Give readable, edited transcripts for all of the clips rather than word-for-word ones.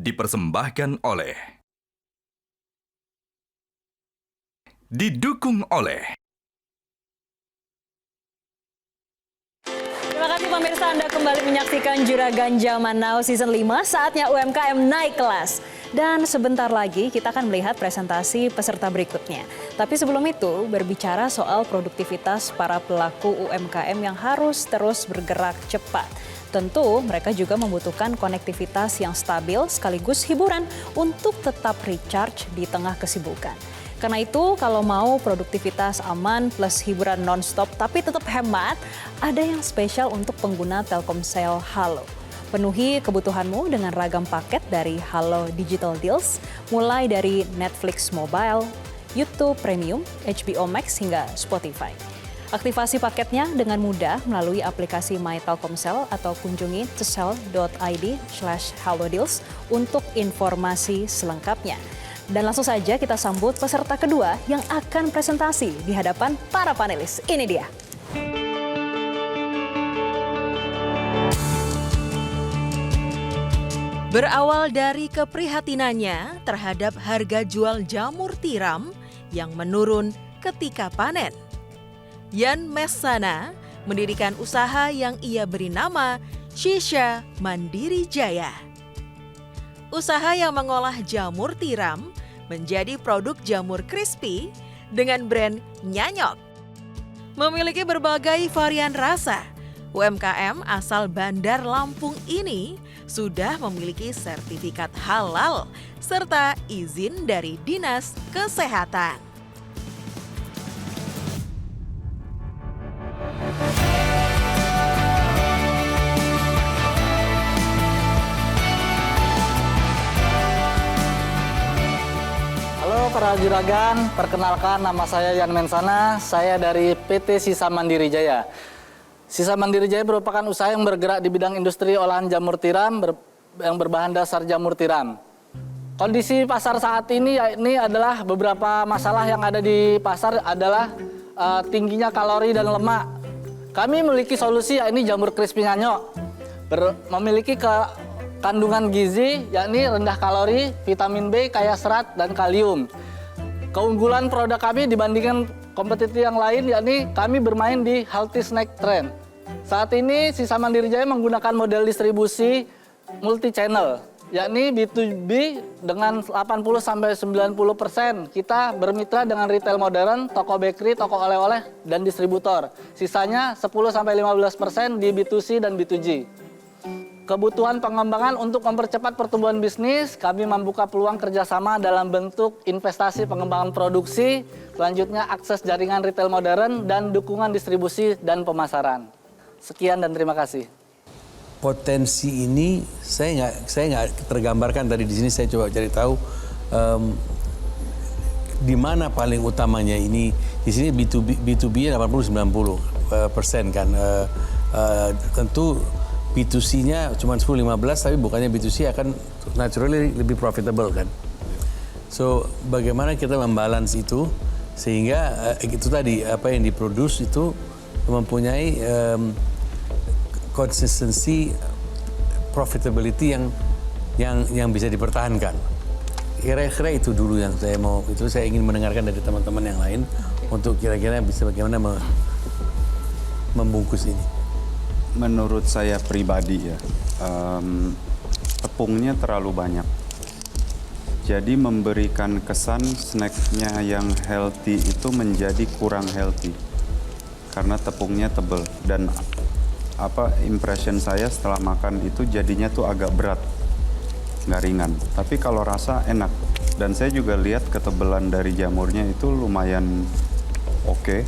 dipersembahkan oleh, didukung oleh. Terima kasih pemirsa, Anda kembali menyaksikan Juragan Zaman Now Season 5, saatnya UMKM naik kelas. Dan sebentar lagi kita akan melihat presentasi peserta berikutnya. Tapi sebelum itu, berbicara soal produktivitas para pelaku UMKM yang harus terus bergerak cepat. Tentu mereka juga membutuhkan konektivitas yang stabil sekaligus hiburan untuk tetap recharge di tengah kesibukan. Karena itu kalau mau produktivitas aman plus hiburan non-stop tapi tetap hemat, ada yang spesial untuk pengguna Telkomsel Halo. Penuhi kebutuhanmu dengan ragam paket dari Halo Digital Deals, mulai dari Netflix Mobile, YouTube Premium, HBO Max hingga Spotify. Aktivasi paketnya dengan mudah melalui aplikasi My Telkomsel atau kunjungi telkomsel.id/halodeals untuk informasi selengkapnya. Dan langsung saja kita sambut peserta kedua yang akan presentasi di hadapan para panelis. Ini dia. Berawal dari keprihatinannya terhadap harga jual jamur tiram yang menurun ketika panen, Yan Mesana mendirikan usaha yang ia beri nama Shisha Mandiri Jaya. Usaha yang mengolah jamur tiram menjadi produk jamur crispy dengan brand Nyanyok. Memiliki berbagai varian rasa, UMKM asal Bandar Lampung ini sudah memiliki sertifikat halal serta izin dari Dinas Kesehatan. Halo para juragan, perkenalkan nama saya Yan Mensana, saya dari PT Shisha Mandiri Jaya. Shisha Mandiri Jaya merupakan usaha yang bergerak di bidang industri olahan jamur tiram yang berbahan dasar jamur tiram. Kondisi pasar saat ini adalah beberapa masalah yang ada di pasar adalah tingginya kalori dan lemak. Kami memiliki solusi yakni jamur crispy Nyanyok. Memiliki kandungan gizi yakni rendah kalori, vitamin B, kaya serat, dan kalium. Keunggulan produk kami dibandingkan kompetitor yang lain yakni kami bermain di healthy snack trend. Saat ini Shisha Mandiri Jaya menggunakan model distribusi multi channel yakni B2B dengan 80-90%. Kita bermitra dengan retail modern, toko bakery, toko oleh-oleh, dan distributor. Sisanya 10-15% di B2C dan B2G. Kebutuhan pengembangan untuk mempercepat pertumbuhan bisnis, kami membuka peluang kerjasama dalam bentuk investasi pengembangan produksi, selanjutnya akses jaringan retail modern, dan dukungan distribusi dan pemasaran. Sekian dan terima kasih. Potensi ini saya nggak tergambarkan tadi di sini. Saya coba cari tahu di mana paling utamanya ini. Di sini B2B 80-90% kan. Tentu B2C-nya cuma 10-15, tapi bukannya B2C akan naturally lebih profitable kan. So bagaimana kita membalance itu sehingga itu tadi apa yang diproduce itu mempunyai konsistensi profitability yang bisa dipertahankan. Kira-kira itu dulu yang saya mau, itu saya ingin mendengarkan dari teman-teman yang lain untuk kira-kira bisa bagaimana membungkus ini. Menurut saya pribadi ya, tepungnya terlalu banyak. Jadi memberikan kesan snacknya yang healthy itu menjadi kurang healthy. Karena tepungnya tebal dan impression saya setelah makan itu jadinya tuh agak berat, nggak ringan. Tapi kalau rasa enak. Dan saya juga lihat ketebalan dari jamurnya itu lumayan oke.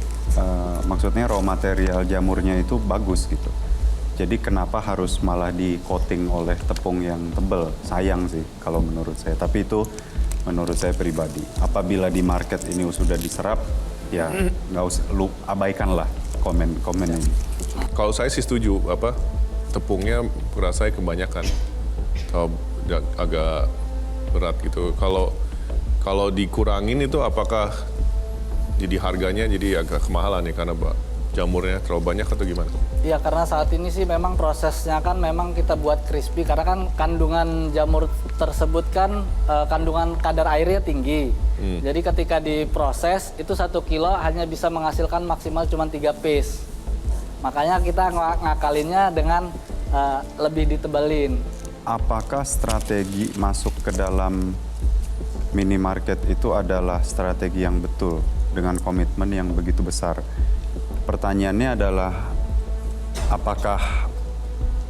Maksudnya raw material jamurnya itu bagus gitu. Jadi kenapa harus malah di-coating oleh tepung yang tebal? Sayang sih kalau menurut saya. Tapi itu menurut saya pribadi. Apabila di market ini sudah diserap, ya nggak usah, abaikanlah komen ini. Kalau saya sih setuju, tepungnya rasanya kebanyakan, agak berat gitu. Kalau dikurangin itu apakah jadi harganya jadi agak kemahalan ya karena jamurnya terlalu banyak atau gimana? Iya, karena saat ini sih memang prosesnya kan memang kita buat crispy karena kan kandungan jamur tersebut kan kandungan kadar airnya tinggi. Jadi ketika diproses itu 1 kilo hanya bisa menghasilkan maksimal cuma 3 piece. Makanya kita ngakalinnya dengan lebih ditebelin. Apakah strategi masuk ke dalam minimarket itu adalah strategi yang betul dengan komitmen yang begitu besar? Pertanyaannya adalah apakah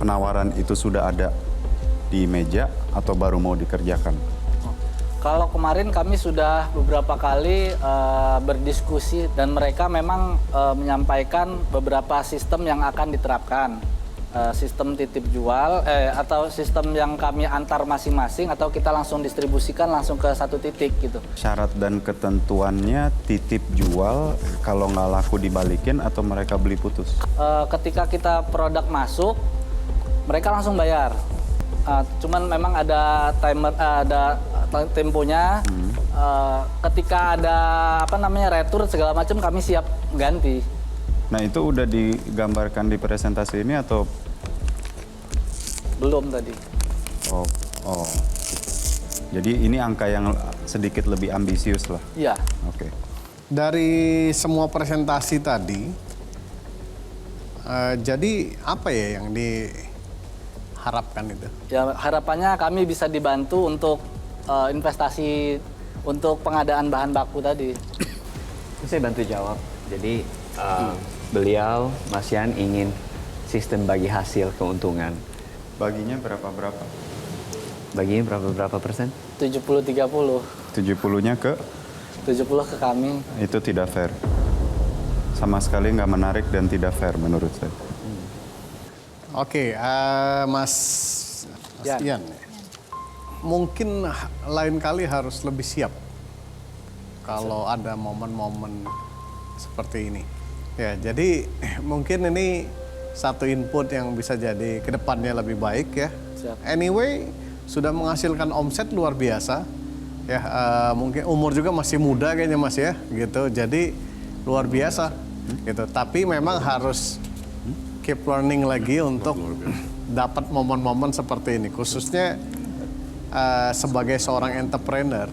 penawaran itu sudah ada di meja atau baru mau dikerjakan? Kalau kemarin kami sudah beberapa kali berdiskusi dan mereka memang menyampaikan beberapa sistem yang akan diterapkan. Sistem titip jual atau sistem yang kami antar masing-masing atau kita langsung distribusikan langsung ke satu titik gitu. Syarat dan ketentuannya titip jual, kalau nggak laku dibalikin atau mereka beli putus? Ketika kita produk masuk, mereka langsung bayar. Cuman memang ada timer, ada temponya. Ketika ada retur segala macam kami siap ganti. Nah itu udah digambarkan di presentasi ini atau Belum tadi. Oh. Jadi ini angka yang sedikit lebih ambisius lah. Iya. Oke. Dari semua presentasi tadi, jadi apa ya yang diharapkan itu? Ya harapannya kami bisa dibantu untuk investasi untuk pengadaan bahan baku tadi. Saya bantu jawab. Jadi beliau, Mas Yan, ingin sistem bagi hasil keuntungan. Baginya berapa-berapa? Baginya berapa persen? 70-30. 70-nya ke? 70 ke kami. Itu tidak fair. Sama sekali nggak menarik dan tidak fair menurut saya. Oke, Mas Yan. Mungkin lain kali harus lebih siap kalau ada momen-momen seperti ini. Ya, jadi mungkin ini satu input yang bisa jadi kedepannya lebih baik ya. Siap. Anyway, sudah menghasilkan omset luar biasa. Ya, mungkin umur juga masih muda kayaknya Mas ya, gitu. Jadi luar biasa, gitu. Tapi memang harus keep learning lagi untuk dapat momen-momen seperti ini. Khususnya sebagai seorang entrepreneur,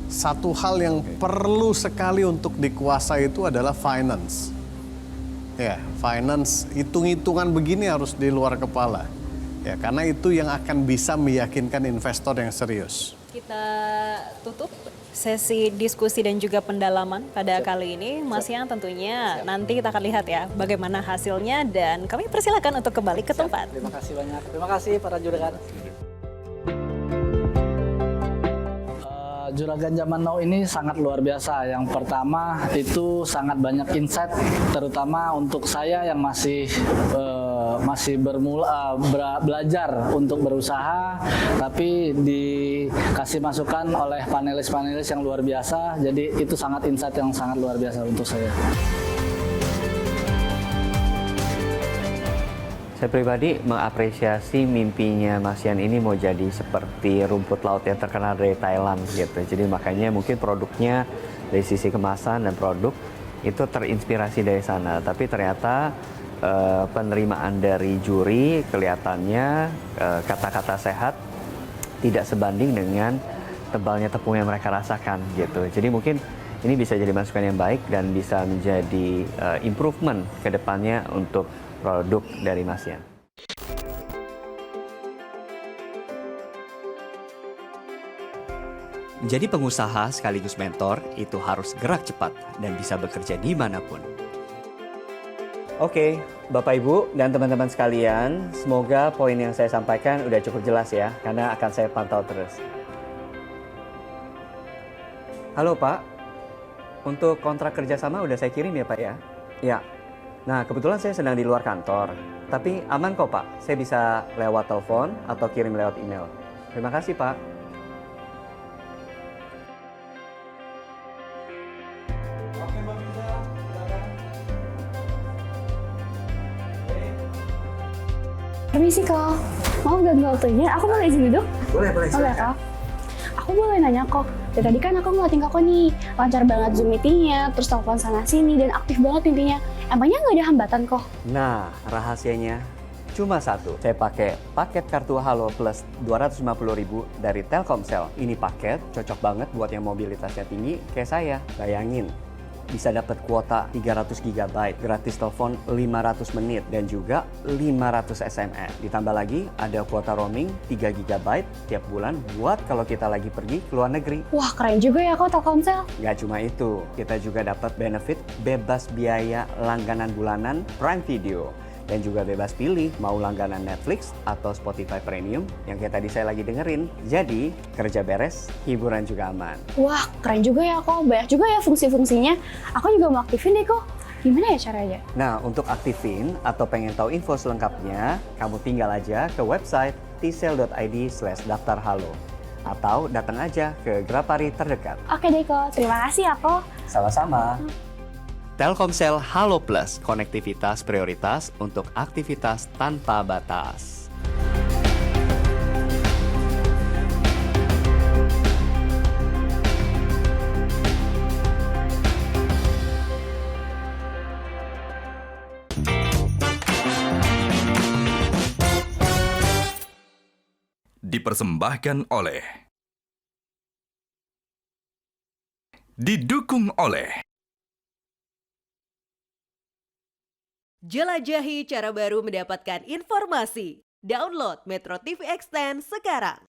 satu hal yang perlu sekali untuk dikuasai itu adalah finance. Ya, finance, hitung-hitungan begini harus di luar kepala. Ya, karena itu yang akan bisa meyakinkan investor yang serius. Kita tutup sesi diskusi dan juga pendalaman pada kali ini. Mas Yan tentunya nanti kita akan lihat ya bagaimana hasilnya dan kami persilakan untuk kembali ke tempat. Terima kasih banyak. Terima kasih para juragan. Juragan Zaman Now ini sangat luar biasa. Yang pertama itu sangat banyak insight, terutama untuk saya yang masih belajar untuk berusaha, tapi dikasih masukan oleh panelis-panelis yang luar biasa. Jadi itu sangat insight yang sangat luar biasa untuk saya. Saya pribadi mengapresiasi mimpinya Mas Yan ini mau jadi seperti rumput laut yang terkenal dari Thailand gitu. Jadi makanya mungkin produknya dari sisi kemasan dan produk itu terinspirasi dari sana. Tapi ternyata penerimaan dari juri kelihatannya kata-kata sehat tidak sebanding dengan tebalnya tepung yang mereka rasakan gitu. Jadi mungkin ini bisa jadi masukan yang baik dan bisa menjadi improvement ke depannya untuk produk dari Mas Yan. Menjadi pengusaha sekaligus mentor itu harus gerak cepat dan bisa bekerja dimanapun. Oke, Bapak Ibu dan teman-teman sekalian, semoga poin yang saya sampaikan udah cukup jelas ya, karena akan saya pantau terus. Halo Pak, untuk kontrak kerjasama udah saya kirim ya Pak ya? Ya. Nah, kebetulan saya sedang di luar kantor, tapi aman kok Pak. Saya bisa lewat telepon atau kirim lewat email. Terima kasih Pak. Permisi Kak, mau ganggu waktunya? Aku boleh izin duduk? Boleh, Boleh Kak. Aku boleh nanya kok, dari tadi kan aku ngeliatin Kakak nih, lancar banget Zoom meetingnya, terus telepon sana sini dan aktif banget intinya. Emangnya nggak ada hambatan kok? Nah, rahasianya cuma satu. Saya pakai paket kartu Halo Plus 250.000 dari Telkomsel. Ini paket cocok banget buat yang mobilitasnya tinggi kayak saya. Bayangin, bisa dapat kuota 300 GB, gratis telepon 500 menit, dan juga 500 SMS. Ditambah lagi ada kuota roaming 3 GB tiap bulan buat kalau kita lagi pergi ke luar negeri. Wah, keren juga ya kok Telkomsel. Nggak cuma itu, kita juga dapat benefit bebas biaya langganan bulanan Prime Video. Dan juga bebas pilih mau langganan Netflix atau Spotify Premium yang kayak tadi saya lagi dengerin. Jadi, kerja beres, hiburan juga aman. Wah, keren juga ya kok. Banyak juga ya fungsi-fungsinya. Aku juga mau aktifin deh kok. Gimana ya caranya? Nah, untuk aktifin atau pengen tahu info selengkapnya, kamu tinggal aja ke website tsel.id/daftarhalo. Atau datang aja ke Grapari terdekat. Oke deh kok, terima kasih ya kok. Sama-sama. Telkomsel Halo Plus, konektivitas prioritas untuk aktivitas tanpa batas. Dipersembahkan oleh, didukung oleh Jelajahi cara baru mendapatkan informasi. Download Metro TV Extend sekarang.